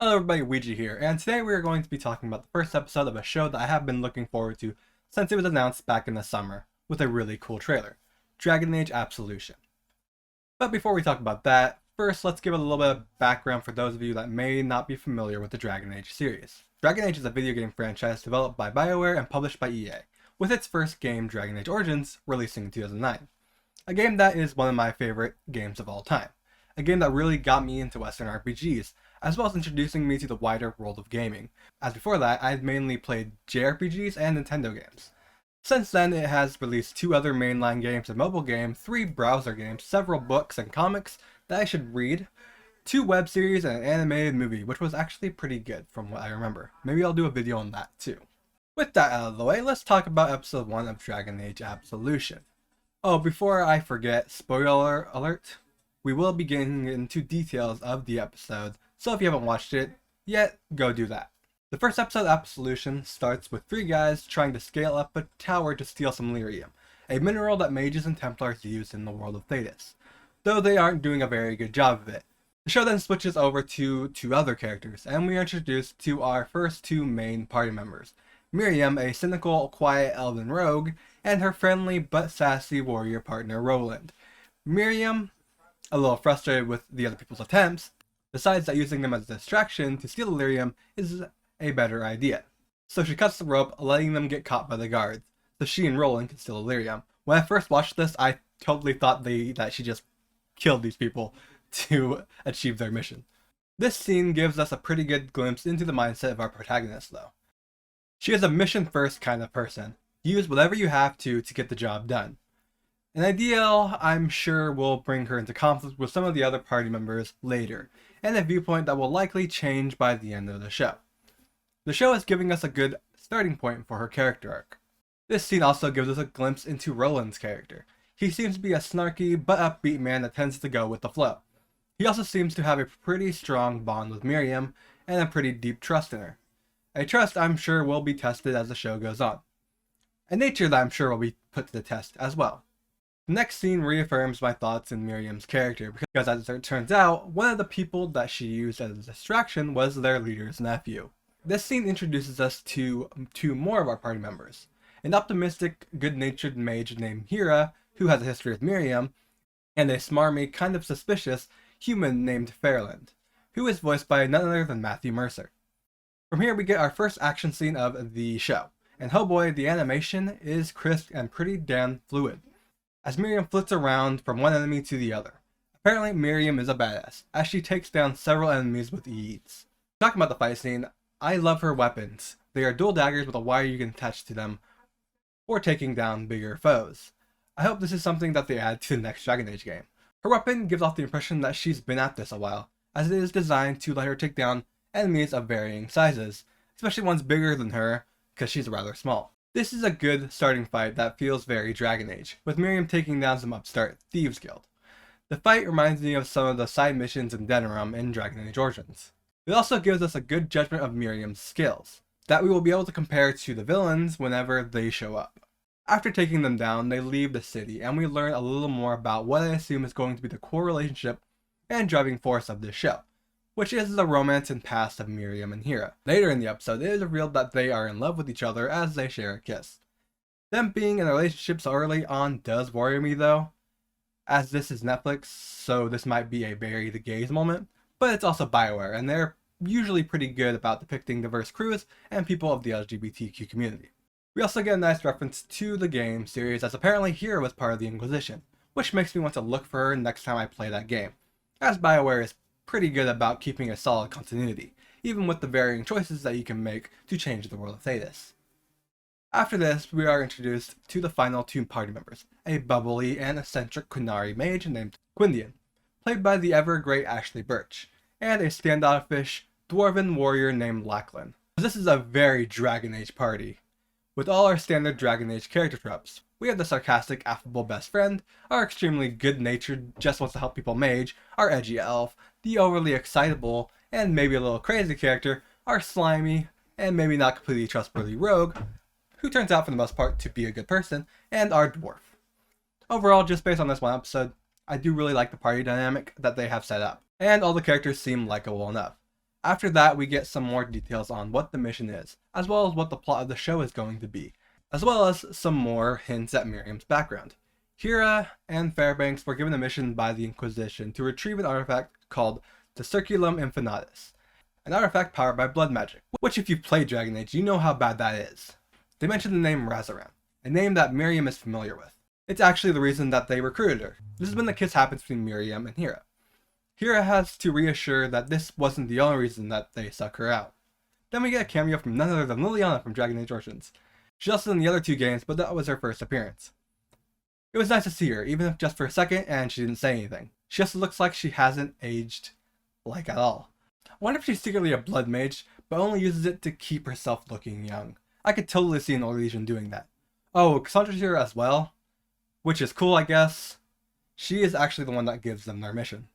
Hello everybody, Weegee here, and today we are going to be talking about the first episode of a show that I have been looking forward to since it was announced back in the summer, with a really cool trailer, Dragon Age Absolution. But before we talk about that, first let's give a little bit of background for those of you that may not be familiar with the Dragon Age series. Dragon Age is a video game franchise developed by Bioware and published by EA, with its first game, Dragon Age Origins, releasing in 2009. A game that is one of my favorite games of all time. A game that really got me into Western RPGs, as well as introducing me to the wider world of gaming, as before that I had mainly played JRPGs and Nintendo games. Since then, it has released 2 other mainline games, a mobile game, 3 browser games, several books and comics that I should read, 2 web series, and an animated movie, which was actually pretty good from what I remember. Maybe I'll do a video on that too. With that out of the way, let's talk about episode 1 of Dragon Age Absolution. Oh, before I forget, spoiler alert, we will be getting into details of the episode, so if you haven't watched it yet, go do that. The first episode of Absolution starts with 3 guys trying to scale up a tower to steal some lyrium, a mineral that mages and Templars use in the world of Thetis, though they aren't doing a very good job of it. The show then switches over to 2 other characters, and we are introduced to our first 2 main party members. Miriam, a cynical, quiet elven rogue, and her friendly but sassy warrior partner Roland. Miriam, a little frustrated with the other people's attempts, decides that using them as a distraction to steal the lyrium is a better idea. So she cuts the rope, letting them get caught by the guards, so she and Roland can steal the lyrium. When I first watched this, I totally thought that she just killed these people to achieve their mission. This scene gives us a pretty good glimpse into the mindset of our protagonist, though. She is a mission-first kind of person. Use whatever you have to get the job done. An ideal, I'm sure, will bring her into conflict with some of the other party members later, and a viewpoint that will likely change by the end of the show. The show is giving us a good starting point for her character arc. This scene also gives us a glimpse into Roland's character. He seems to be a snarky but upbeat man that tends to go with the flow. He also seems to have a pretty strong bond with Miriam and a pretty deep trust in her. A trust I'm sure will be tested as the show goes on. A nature that I'm sure will be put to the test as well. The next scene reaffirms my thoughts in Miriam's character, because as it turns out, one of the people that she used as a distraction was their leader's nephew. This scene introduces us to 2 more of our party members. An optimistic, good-natured mage named Hira, who has a history with Miriam, and a smarmy, kind of suspicious human named Fairland, who is voiced by none other than Matthew Mercer. From here we get our first action scene of the show, and oh boy, the animation is crisp and pretty damn fluid, as Miriam flits around from one enemy to the other. Apparently Miriam is a badass, as she takes down several enemies with ease. Talking about the fight scene, I love her weapons. They are dual daggers with a wire you can attach to them for taking down bigger foes. I hope this is something that they add to the next Dragon Age game. Her weapon gives off the impression that she's been at this a while, as it is designed to let her take down enemies of varying sizes, especially ones bigger than her, because she's rather small. This is a good starting fight that feels very Dragon Age, with Miriam taking down some upstart Thieves Guild. The fight reminds me of some of the side missions in Denerim in Dragon Age Origins. It also gives us a good judgment of Miriam's skills, that we will be able to compare to the villains whenever they show up. After taking them down, they leave the city, and we learn a little more about what I assume is going to be the core relationship and driving force of this show, which is the romance and past of Miriam and Hira. Later in the episode, it is revealed that they are in love with each other as they share a kiss. Them being in a relationship so early on does worry me though, as this is Netflix, so this might be a bury the gays moment, but it's also Bioware, and they're usually pretty good about depicting diverse crews and people of the LGBTQ community. We also get a nice reference to the game series, as apparently Hira was part of the Inquisition, which makes me want to look for her next time I play that game, as Bioware is pretty good about keeping a solid continuity, even with the varying choices that you can make to change the world of Thetis. After this, we are introduced to the final 2 party members, a bubbly and eccentric Qunari mage named Quindian, played by the ever-great Ashley Birch, and a standoffish dwarven warrior named Lachlan. This is a very Dragon Age party, with all our standard Dragon Age character tropes. We have the sarcastic, affable best friend, our extremely good-natured, just wants to help people mage, our edgy elf, the overly excitable, and maybe a little crazy character, our slimy, and maybe not completely trustworthy rogue, who turns out for the most part to be a good person, and our dwarf. Overall, just based on this one episode, I do really like the party dynamic that they have set up, and all the characters seem likable enough. After that, we get some more details on what the mission is, as well as what the plot of the show is going to be, as well as some more hints at Miriam's background. Hera and Fairbanks were given a mission by the Inquisition to retrieve an artifact called the Circulum Infinitus, an artifact powered by blood magic, which if you've played Dragon Age, you know how bad that is. They mentioned the name Razaran, a name that Miriam is familiar with. It's actually the reason that they recruited her. This is when the kiss happens between Miriam and Hera. Hera has to reassure that this wasn't the only reason that they suck her out. Then we get a cameo from none other than Liliana from Dragon Age Origins. She's also in the other 2 games, but that was her first appearance. It was nice to see her, even if just for a second, and she didn't say anything. She just looks like she hasn't aged, like, at all. I wonder if she's secretly a blood mage, but only uses it to keep herself looking young. I could totally see an Orlesian doing that. Oh, Cassandra's here as well, which is cool, I guess. She is actually the one that gives them their mission.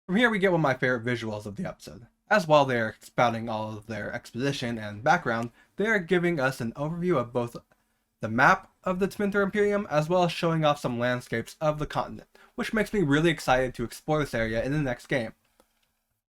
From here we get one of my favorite visuals of the episode. As while they are expounding all of their exposition and background, they are giving us an overview of both the map of the Tevinter Imperium as well as showing off some landscapes of the continent, which makes me really excited to explore this area in the next game,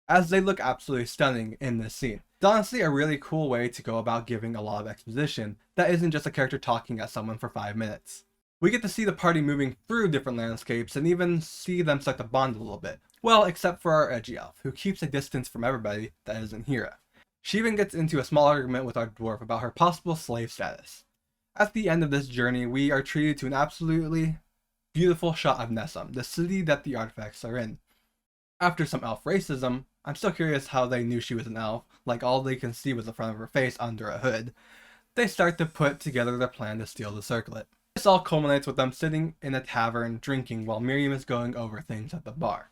as they look absolutely stunning in this scene. It's honestly a really cool way to go about giving a lot of exposition that isn't just a character talking at someone for 5 minutes. We get to see the party moving through different landscapes and even see them start to bond a little bit. Well, except for our edgy elf, who keeps a distance from everybody that isn't Hera. She even gets into a small argument with our dwarf about her possible slave status. At the end of this journey, we are treated to an absolutely beautiful shot of Nessum, the city that the artifacts are in. After some elf racism, I'm still curious how they knew she was an elf, like all they can see was the front of her face under a hood. They start to put together their plan to steal the circlet. This all culminates with them sitting in a tavern drinking while Miriam is going over things at the bar.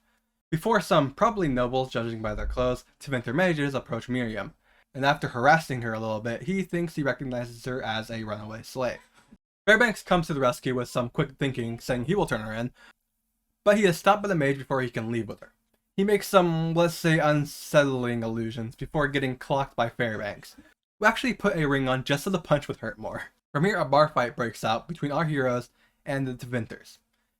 Before some, probably nobles judging by their clothes, Tevinter mages approach Miriam, and after harassing her a little bit, he thinks he recognizes her as a runaway slave. Fairbanks comes to the rescue with some quick thinking, saying he will turn her in, but he is stopped by the mage before he can leave with her. He makes some, let's say, unsettling allusions before getting clocked by Fairbanks, who actually put a ring on just so the punch would hurt more. From here, a bar fight breaks out between our heroes and the Tevinters,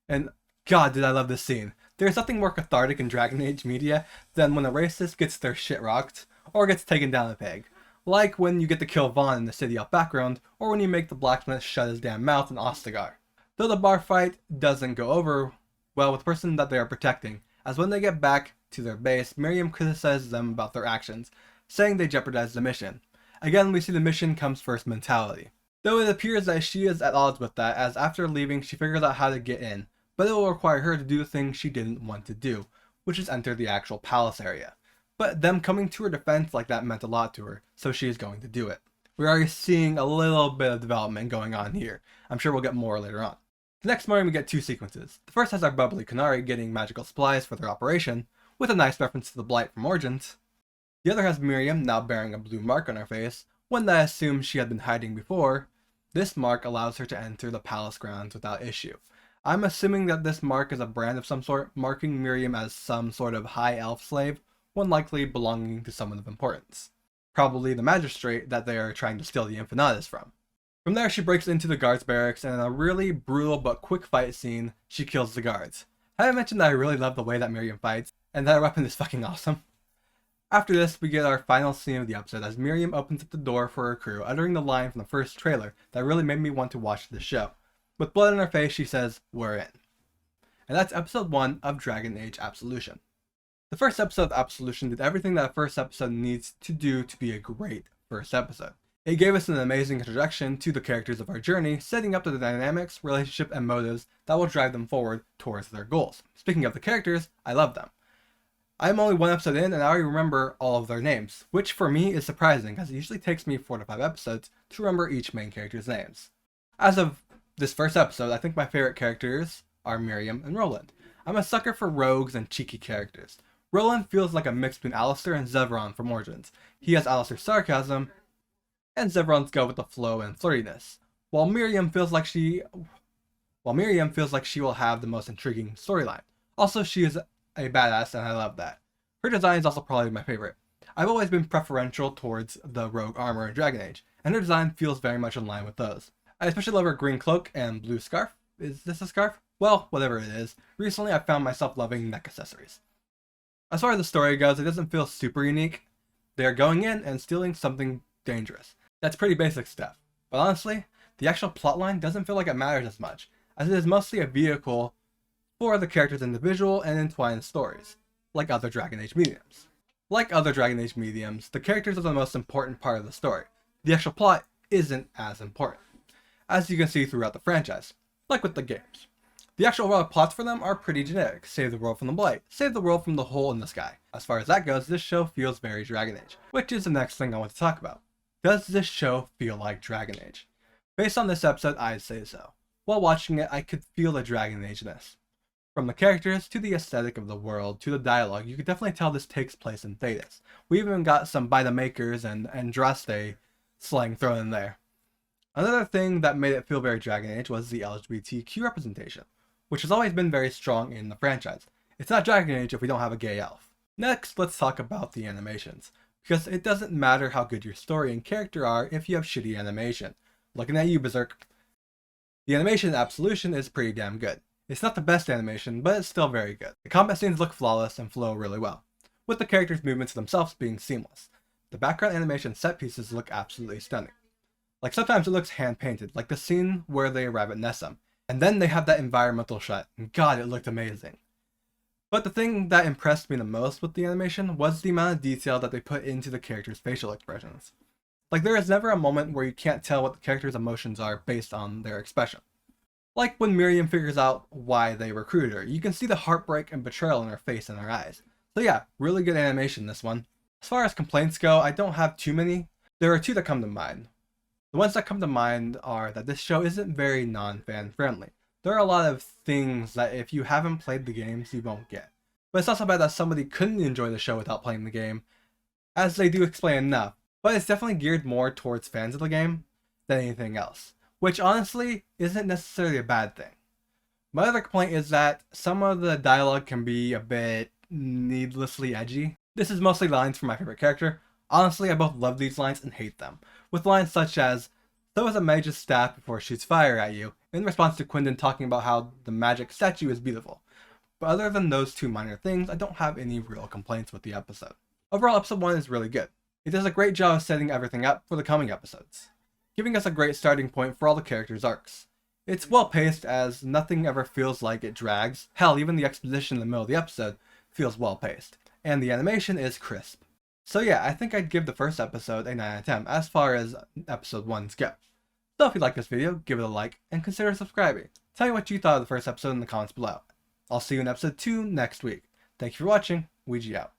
and God, did I love this scene. There's nothing more cathartic in Dragon Age media than when a racist gets their shit rocked, or gets taken down a peg. Like when you get to kill Vaughn in the city off background, or when you make the blacksmith shut his damn mouth in Ostagar. Though the bar fight doesn't go over well with the person that they are protecting, as when they get back to their base, Miriam criticizes them about their actions, saying they jeopardized the mission. Again, we see the mission comes first mentality. Though it appears that she is at odds with that, as after leaving she figures out how to get in, but it will require her to do the thing she didn't want to do, which is enter the actual palace area. But them coming to her defense like that meant a lot to her, so she is going to do it. We're already seeing a little bit of development going on here. I'm sure we'll get more later on. The next morning we get 2 sequences. The first has our bubbly Qunari getting magical supplies for their operation, with a nice reference to the Blight from Origins. The other has Miriam now bearing a blue mark on her face, one that I assumed she had been hiding before. This mark allows her to enter the palace grounds without issue. I'm assuming that this mark is a brand of some sort, marking Miriam as some sort of high elf slave, one likely belonging to someone of importance. Probably the magistrate that they are trying to steal the Infinitus from. From there she breaks into the guards barracks, and in a really brutal but quick fight scene, she kills the guards. Have I mentioned that I really love the way that Miriam fights, and that her weapon is fucking awesome? After this, we get our final scene of the episode as Miriam opens up the door for her crew, uttering the line from the first trailer that really made me want to watch this show. With blood on her face, she says, "We're in." And that's episode 1 of Dragon Age Absolution. The first episode of Absolution did everything that a first episode needs to do to be a great first episode. It gave us an amazing introduction to the characters of our journey, setting up the dynamics, relationship, and motives that will drive them forward towards their goals. Speaking of the characters, I love them. I'm only 1 episode in and I already remember all of their names, which for me is surprising because it usually takes me 4 to 5 episodes to remember each main character's names. As of this first episode, I think my favorite characters are Miriam and Roland. I'm a sucker for rogues and cheeky characters. Roland feels like a mix between Alistair and Zevran from Origins. He has Alistair's sarcasm, and Zevran's go with the flow and flirtiness. While Miriam feels like she will have the most intriguing storyline. Also, she is a badass, and I love that. Her design is also probably my favorite. I've always been preferential towards the rogue armor in Dragon Age, and her design feels very much in line with those. I especially love her green cloak and blue scarf. Is this a scarf? Well, whatever it is. Recently, I've found myself loving neck accessories. As far as the story goes, it doesn't feel super unique. They are going in and stealing something dangerous. That's pretty basic stuff. But honestly, the actual plotline doesn't feel like it matters as much, as it is mostly a vehicle for the characters' individual and entwined stories, like other Dragon Age mediums. Like other Dragon Age mediums, the characters are the most important part of the story. The actual plot isn't as important, as you can see throughout the franchise, like with the games. The actual overall plots for them are pretty generic. Save the world from the blight, save the world from the hole in the sky. As far as that goes, this show feels very Dragon Age, which is the next thing I want to talk about. Does this show feel like Dragon Age? Based on this episode, I'd say so. While watching it, I could feel the Dragon Age-ness. From the characters, to the aesthetic of the world, to the dialogue, you could definitely tell this takes place in Thedas. We even got some by the makers and Andraste slang thrown in there. Another thing that made it feel very Dragon Age was the LGBTQ representation, which has always been very strong in the franchise. It's not Dragon Age if we don't have a gay elf. Next, let's talk about the animations, because it doesn't matter how good your story and character are if you have shitty animation. Looking at you, Berserk. The animation in Absolution is pretty damn good. It's not the best animation, but it's still very good. The combat scenes look flawless and flow really well, with the characters' movements themselves being seamless. The background animation set pieces look absolutely stunning. Like sometimes it looks hand-painted, like the scene where they arrive at Nessum, and then they have that environmental shot, and god, it looked amazing. But the thing that impressed me the most with the animation was the amount of detail that they put into the characters' facial expressions. Like there is never a moment where you can't tell what the characters' emotions are based on their expression. Like when Miriam figures out why they recruited her, you can see the heartbreak and betrayal in her face and her eyes. So yeah, really good animation this one. As far as complaints go, I don't have too many. There are two that come to mind. The ones that come to mind are that this show isn't very non-fan friendly. There are a lot of things that if you haven't played the games, you won't get. But it's not so bad that somebody couldn't enjoy the show without playing the game, as they do explain enough. But it's definitely geared more towards fans of the game than anything else, which honestly isn't necessarily a bad thing. My other complaint is that some of the dialogue can be a bit needlessly edgy. This is mostly lines from my favorite character. Honestly, I both love these lines and hate them, with lines such as, "So is a mage's staff before it shoots fire at you," in response to Quindon talking about how the magic statue is beautiful. But other than those two minor things, I don't have any real complaints with the episode. Overall, episode 1 is really good. It does a great job of setting everything up for the coming episodes, giving us a great starting point for all the characters' arcs. It's well paced as nothing ever feels like it drags. Hell, even the exposition in the middle of the episode feels well paced. And the animation is crisp. So yeah, I think I'd give the first episode a 9 out of 10 as far as episode 1's go. So if you like this video, give it a like and consider subscribing. Tell me what you thought of the first episode in the comments below. I'll see you in episode 2 next week. Thank you for watching. Weegee out.